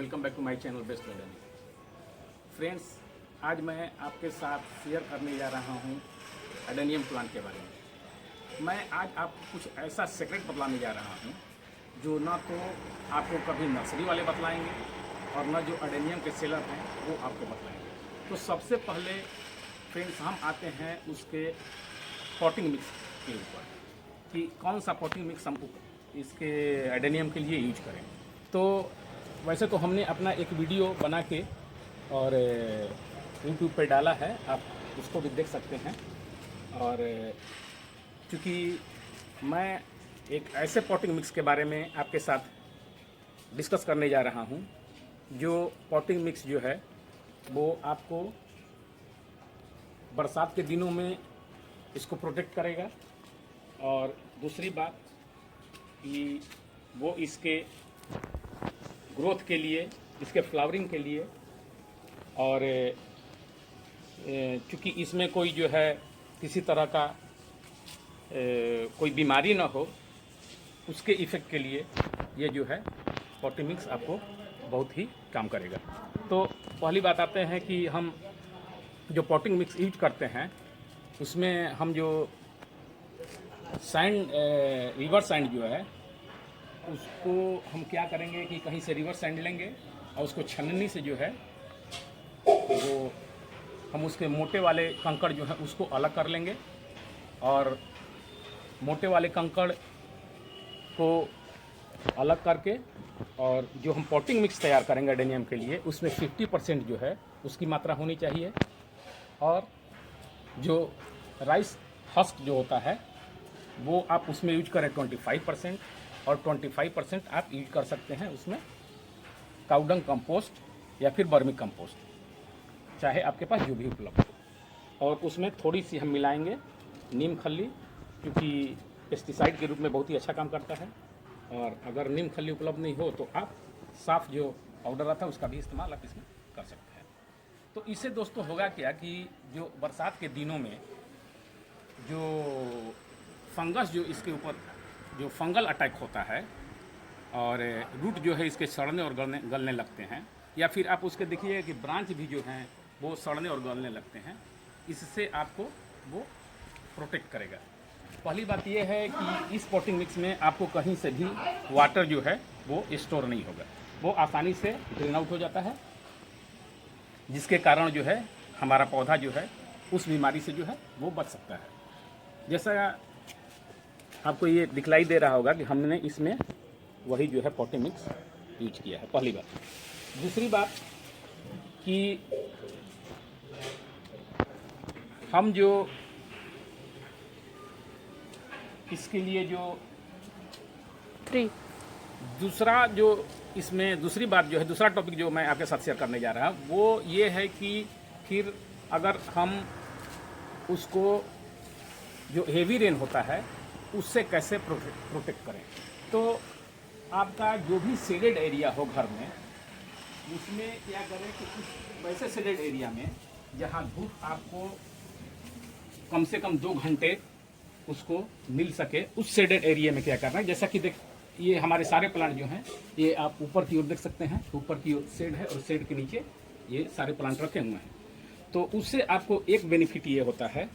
Welcome back to my channel best gardening. Friends, आज मैं आपके साथ शेयर करने जा रहा हूँ एडेनियम प्लांट के बारे में। मैं आज आपको कुछ ऐसा सीक्रेट बतलाने जा रहा हूँ जो ना तो आपको कभी नर्सरी वाले बतलाएंगे और ना जो एडेनियम के सेलर हैं वो आपको बतलाएंगे। तो सबसे पहले फ्रेंड्स हम आते हैं उसके पॉटिंग मिक्स के ऊपर कि कौन सा पॉटिंग मिक्स हमको इसके एडेनियम के लिए यूज करें। तो वैसे तो हमने अपना एक वीडियो बना के और यूट्यूब पे डाला है, आप उसको भी देख सकते हैं। और चूँकि मैं एक ऐसे पॉटिंग मिक्स के बारे में आपके साथ डिस्कस करने जा रहा हूं जो पॉटिंग मिक्स जो है वो आपको बरसात के दिनों में इसको प्रोटेक्ट करेगा। और दूसरी बात कि वो इसके ग्रोथ के लिए, इसके फ्लावरिंग के लिए, और चूँकि इसमें कोई जो है किसी तरह का कोई बीमारी ना हो, उसके इफ़ेक्ट के लिए ये जो है पॉटिंग मिक्स आपको बहुत ही काम करेगा। तो पहली बात आते हैं कि हम जो पॉटिंग मिक्स यूज करते हैं उसमें हम जो सैंड, रिवर सैंड जो है उसको हम क्या करेंगे कि कहीं से रिवर सैंड लेंगे और उसको छलनी से जो है वो हम उसके मोटे वाले कंकड़ जो है उसको अलग कर लेंगे। और मोटे वाले कंकड़ को अलग करके और जो हम पॉटिंग मिक्स तैयार करेंगे एडेनियम के लिए उसमें 50% जो है उसकी मात्रा होनी चाहिए। और जो राइस हस्क जो होता है वो आप उसमें यूज करें 25%, और 25% आप यूज कर सकते हैं उसमें काउडंग कंपोस्ट या फिर बर्मी कंपोस्ट, चाहे आपके पास जो भी उपलब्ध हो। और उसमें थोड़ी सी हम मिलाएंगे नीम खली, क्योंकि पेस्टिसाइड के रूप में बहुत ही अच्छा काम करता है। और अगर नीम खली उपलब्ध नहीं हो तो आप साफ जो पाउडर आता है उसका भी इस्तेमाल आप इसमें कर सकते हैं। तो इससे दोस्तों होगा क्या कि जो बरसात के दिनों में जो फंगस जो इसके ऊपर जो फंगल अटैक होता है और रूट जो है इसके सड़ने और गलने लगते हैं, या फिर आप उसके देखिए कि ब्रांच भी जो हैं वो सड़ने और गलने लगते हैं, इससे आपको वो प्रोटेक्ट करेगा। पहली बात ये है कि इस पॉटिंग मिक्स में आपको कहीं से भी वाटर जो है वो स्टोर नहीं होगा, वो आसानी से ड्रेन आउट हो जाता है, जिसके कारण जो है हमारा पौधा जो है उस बीमारी से जो है वो बच सकता है। जैसा आपको ये दिखलाई दे रहा होगा कि हमने इसमें वही जो है पॉटिंग मिक्स यूज किया है, पहली बात। दूसरी बात कि हम जो इसके लिए जो दूसरा जो इसमें दूसरी बात जो है, दूसरा टॉपिक जो मैं आपके साथ शेयर करने जा रहा हूँ वो ये है कि फिर अगर हम उसको जो हेवी रेन होता है उससे कैसे प्रोटेक्ट करें। तो आपका जो भी शेडेड एरिया हो घर में, उसमें क्या करें कि उस वैसे शेडेड एरिया में जहाँ धूप आपको कम से कम 2 घंटे उसको मिल सके, उस शेडेड एरिया में क्या करना है। जैसा कि ये हमारे सारे प्लांट जो हैं ये आप ऊपर की ओर देख सकते हैं, ऊपर की ओर शेड है और शेड के नीचे ये सारे प्लांट रखे हुए हैं। तो उससे आपको एक बेनिफिट ये होता है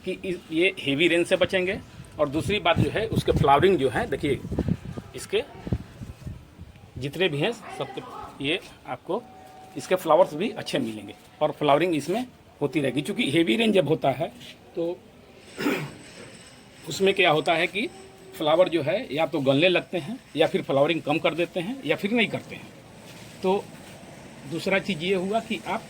कि ये हेवी रेन से बचेंगे, और दूसरी बात जो है उसके फ्लावरिंग जो है, देखिए इसके जितने भी हैं सबके ये आपको इसके फ्लावर्स भी अच्छे मिलेंगे और फ्लावरिंग इसमें होती रहेगी। क्योंकि हेवी रेन जब होता है तो उसमें क्या होता है कि फ्लावर जो है या तो गलने लगते हैं या फिर फ्लावरिंग कम कर देते हैं या फिर नहीं करते हैं। तो दूसरा चीज़ ये हुआ कि आप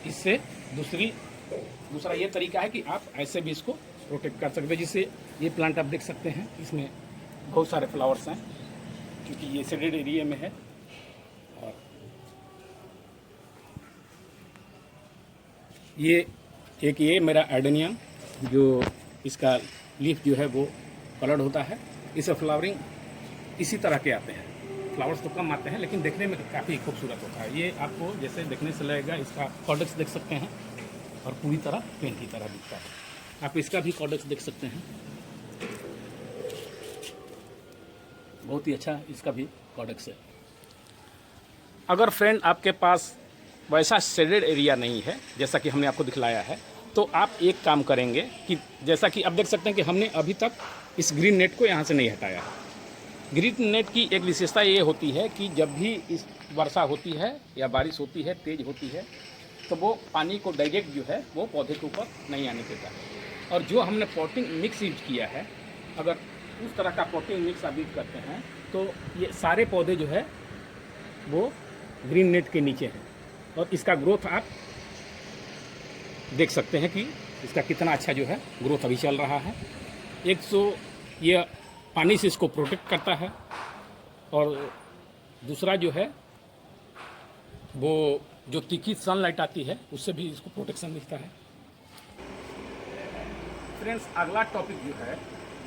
इससे दूसरा ये तरीका है कि आप ऐसे भी इसको प्रोटेक्ट कर सकते हैं। जिससे ये प्लांट आप देख सकते हैं इसमें बहुत सारे फ्लावर्स हैं, क्योंकि ये शेडेड एरिया में है। और ये मेरा एडेनियम जो इसका लीफ जो है वो कलर्ड होता है, इससे फ्लावरिंग इसी तरह के आते हैं। फ्लावर्स तो कम आते हैं लेकिन देखने में काफ़ी खूबसूरत होता है। ये आपको जैसे देखने से लगेगा, इसका कॉर्डेक्स देख सकते हैं और पूरी तरह पेन की तरह दिखता है। आप इसका भी कॉर्डेक्स देख सकते हैं, बहुत ही अच्छा इसका भी कॉर्डेक्स है। अगर फ्रेंड आपके पास वैसा शेडेड एरिया नहीं है जैसा कि हमने आपको दिखलाया है, तो आप एक काम करेंगे कि जैसा कि आप देख सकते हैं कि हमने अभी तक इस ग्रीन नेट को यहाँ से नहीं हटाया है। ग्रीन नेट की एक विशेषता ये होती है कि जब भी इस वर्षा होती है या बारिश होती है, तेज़ होती है, तो वो पानी को डायरेक्ट जो है वो पौधे के ऊपर नहीं आने देता है। और जो हमने पॉटिंग मिक्स यूज किया है, अगर उस तरह का पॉटिंग मिक्स आप यूज करते हैं तो ये सारे पौधे जो है वो ग्रीन नेट के नीचे हैं। और इसका ग्रोथ आप देख सकते हैं कि इसका कितना अच्छा जो है ग्रोथ अभी चल रहा है। एक तो ये पानी से इसको प्रोटेक्ट करता है, और दूसरा जो है वो जो तीखी सनलाइट आती है उससे भी इसको प्रोटेक्शन मिलता है। फ्रेंड्स, अगला टॉपिक जो है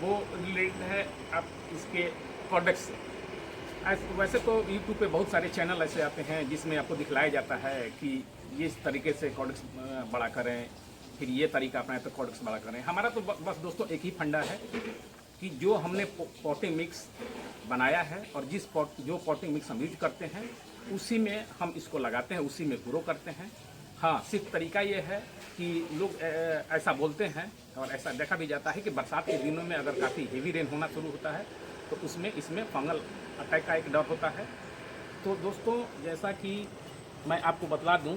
वो रिलेटेड है आप इसके प्रोडक्ट्स से। वैसे तो यूट्यूब पे बहुत सारे चैनल ऐसे आते हैं जिसमें आपको दिखलाया जाता है कि ये इस तरीके से प्रोडक्ट्स बड़ा करें, फिर ये तरीका अपनाएं तो प्रोडक्ट्स बड़ा करें। हमारा तो बस दोस्तों एक ही फंडा है कि जो हमने पॉटिंग मिक्स बनाया है और जो पॉटिंग मिक्स हम यूज करते हैं उसी में हम इसको लगाते हैं, उसी में ग्रो करते हैं। हाँ, सिर्फ तरीका ये है कि लोग ऐसा बोलते हैं और ऐसा देखा भी जाता है कि बरसात के दिनों में अगर काफ़ी हेवी रेन होना शुरू होता है तो उसमें इसमें फंगल अटैक का एक डर होता है। तो दोस्तों, जैसा कि मैं आपको बतला दूं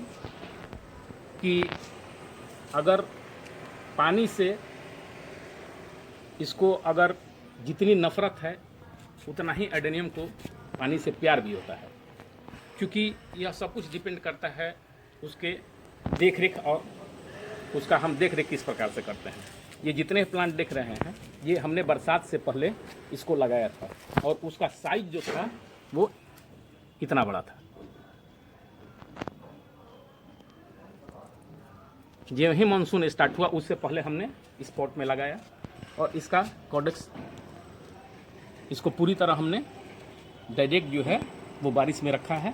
कि अगर पानी से इसको अगर जितनी नफ़रत है उतना ही एडेनियम को पानी से प्यार भी होता है, क्योंकि यह सब कुछ डिपेंड करता है उसके देख रेख और उसका हम देख रेख किस प्रकार से करते हैं। ये जितने प्लांट देख रहे हैं ये हमने बरसात से पहले इसको लगाया था और उसका साइज जो था वो इतना बड़ा था। जब ही मानसून स्टार्ट हुआ उससे पहले हमने इस पॉट में लगाया और इसका कॉडेक्स इसको पूरी तरह हमने डायरेक्ट जो है वो बारिश में रखा है।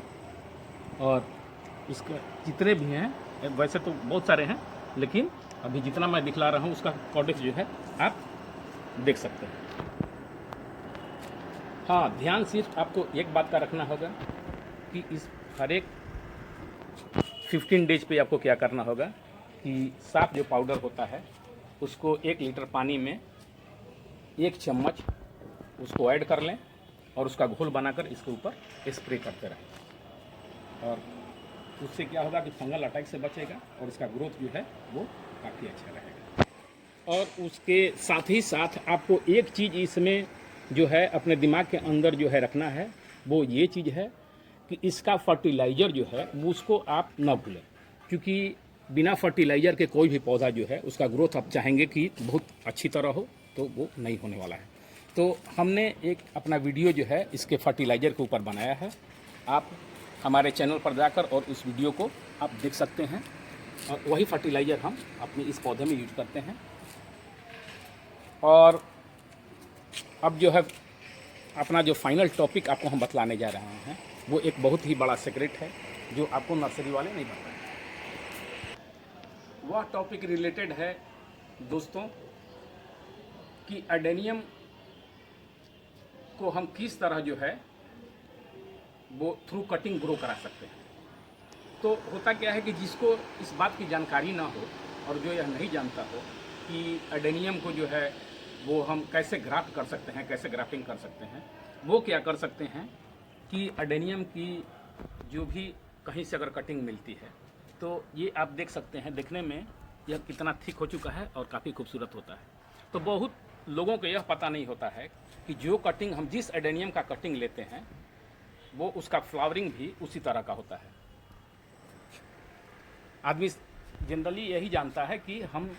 और इसका जितने भी हैं, वैसे तो बहुत सारे हैं, लेकिन अभी जितना मैं दिखला रहा हूँ उसका कॉडेक्स जो है आप देख सकते हैं। हाँ, ध्यान सिर्फ आपको एक बात का रखना होगा कि इस हर एक 15 डेज पे आपको क्या करना होगा कि साफ जो पाउडर होता है उसको 1 लीटर पानी में 1 चम्मच उसको ऐड कर लें और उसका घोल बनाकर इसके ऊपर स्प्रे करते रहें। और उससे क्या होगा कि फंगल अटैक से बचेगा और इसका ग्रोथ जो है वो काफ़ी अच्छा रहेगा। और उसके साथ ही साथ आपको एक चीज़ इसमें जो है अपने दिमाग के अंदर जो है रखना है, वो ये चीज़ है कि इसका फर्टिलाइज़र जो है वो उसको आप ना भूलें, क्योंकि बिना फर्टिलाइज़र के कोई भी पौधा जो है उसका ग्रोथ आप चाहेंगे कि बहुत अच्छी तरह हो तो वो नहीं होने वाला है। तो हमने एक अपना वीडियो जो है इसके फर्टिलाइज़र के ऊपर बनाया है। आप हमारे चैनल पर जाकर और उस वीडियो को आप देख सकते हैं और वही फर्टिलाइज़र हम अपने इस पौधे में यूज करते हैं। और अब जो है अपना जो फाइनल टॉपिक आपको हम बतलाने जा रहे हैं वो एक बहुत ही बड़ा सीक्रेट है जो आपको नर्सरी वाले नहीं बताएंगे। वह टॉपिक रिलेटेड है दोस्तों कि एडेनियम को हम किस तरह जो है वो थ्रू कटिंग ग्रो करा सकते हैं। तो होता क्या है कि जिसको इस बात की जानकारी ना हो और जो यह नहीं जानता हो कि एडेनियम को जो है वो हम कैसे ग्राफ्ट कर सकते हैं, कैसे ग्राफ्टिंग कर सकते हैं, वो क्या कर सकते हैं कि एडेनियम की जो भी कहीं से अगर कटिंग मिलती है तो ये आप देख सकते हैं, देखने में यह कितना थिक हो चुका है और काफ़ी खूबसूरत होता है। तो बहुत लोगों को यह पता नहीं होता है कि जो कटिंग हम जिस एडेनियम का कटिंग लेते हैं वो उसका फ्लावरिंग भी उसी तरह का होता है। आदमी जनरली यही जानता है कि हम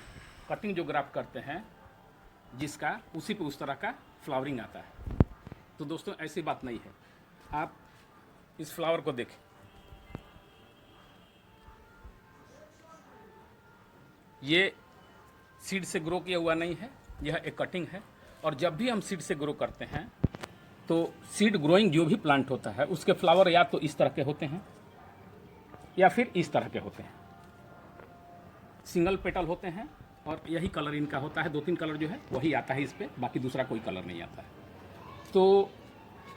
कटिंग जो ग्राफ्ट करते हैं जिसका उसी पे उस तरह का फ्लावरिंग आता है। तो दोस्तों ऐसी बात नहीं है। आप इस फ्लावर को देखें, ये सीड से ग्रो किया हुआ नहीं है, यह एक कटिंग है। और जब भी हम सीड से ग्रो करते हैं तो सीड ग्रोइंग जो भी प्लांट होता है उसके फ्लावर या तो इस तरह के होते हैं या फिर इस तरह के होते हैं, सिंगल पेटल होते हैं और यही कलर इनका होता है। 2-3 कलर जो है वही आता है इस पर, बाकी दूसरा कोई कलर नहीं आता है। तो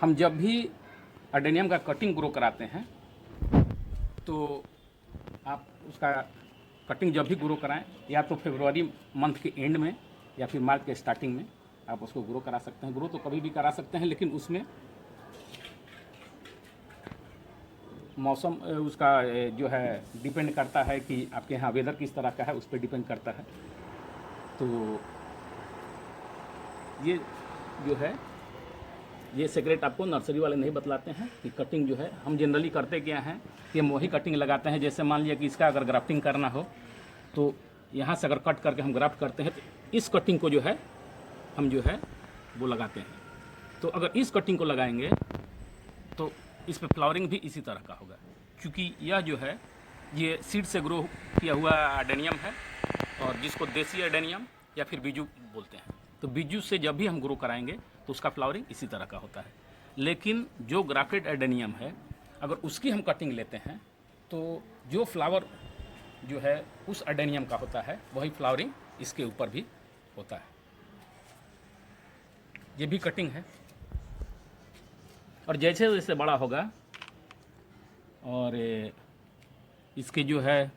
हम जब भी एडेनियम का कटिंग ग्रो कराते हैं तो आप उसका कटिंग जब भी ग्रो कराएं, या तो फरवरी मंथ के एंड में या फिर मार्च के स्टार्टिंग में आप उसको ग्रो करा सकते हैं। ग्रो तो कभी भी करा सकते हैं, लेकिन उसमें मौसम उसका जो है डिपेंड करता है कि आपके यहाँ वेदर किस तरह का है, उस पर डिपेंड करता है। तो ये जो है ये सीक्रेट आपको नर्सरी वाले नहीं बतलाते हैं कि कटिंग जो है हम जनरली करते क्या हैं कि हम वही कटिंग लगाते हैं। जैसे मान लिया कि इसका अगर ग्राफ्टिंग करना हो तो यहाँ से अगर कट करके हम ग्राफ्ट करते हैं तो इस कटिंग को जो है हम जो है वो लगाते हैं। तो अगर इस कटिंग को लगाएंगे तो इस पर फ्लावरिंग भी इसी तरह का होगा, क्योंकि यह जो है ये सीड से ग्रो किया हुआ एडेनियम है, और जिसको देसी एडेनियम या फिर बीजू बोलते हैं। तो बीजू से जब भी हम ग्रो कराएंगे तो उसका फ्लावरिंग इसी तरह का होता है। लेकिन जो ग्राफ्टेड एडेनियम है, अगर उसकी हम कटिंग लेते हैं तो जो फ्लावर जो है उस एडेनियम का होता है, वही फ्लावरिंग इसके ऊपर भी होता है। ये भी कटिंग है, और जैसे जैसे बड़ा होगा और इसके जो है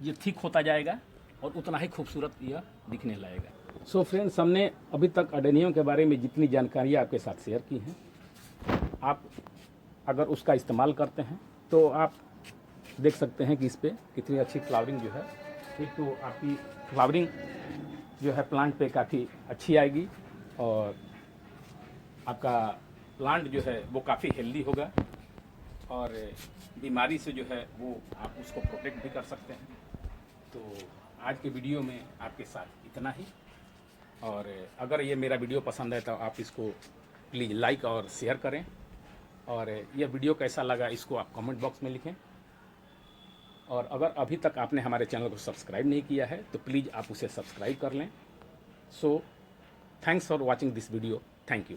ये थिक होता जाएगा और उतना ही खूबसूरत यह दिखने लगेगा। सो फ्रेंड्स, हमने अभी तक एडेनियम के बारे में जितनी जानकारियाँ आपके साथ शेयर की हैं, आप अगर उसका इस्तेमाल करते हैं तो आप देख सकते हैं कि इस पर कितनी अच्छी फ्लावरिंग जो है। एक तो आपकी फ्लावरिंग जो है प्लांट पे काफ़ी अच्छी आएगी, और आपका प्लांट जो है वो काफ़ी हेल्दी होगा, और बीमारी से जो है वो आप उसको प्रोटेक्ट भी कर सकते हैं। तो आज के वीडियो में आपके साथ इतना ही, और अगर ये मेरा वीडियो पसंद है तो आप इसको प्लीज़ लाइक और शेयर करें, और यह वीडियो कैसा लगा इसको आप कमेंट बॉक्स में लिखें। और अगर अभी तक आपने हमारे चैनल को सब्सक्राइब नहीं किया है तो प्लीज़ आप उसे सब्सक्राइब कर लें। So thanks for watching this video. Thank you.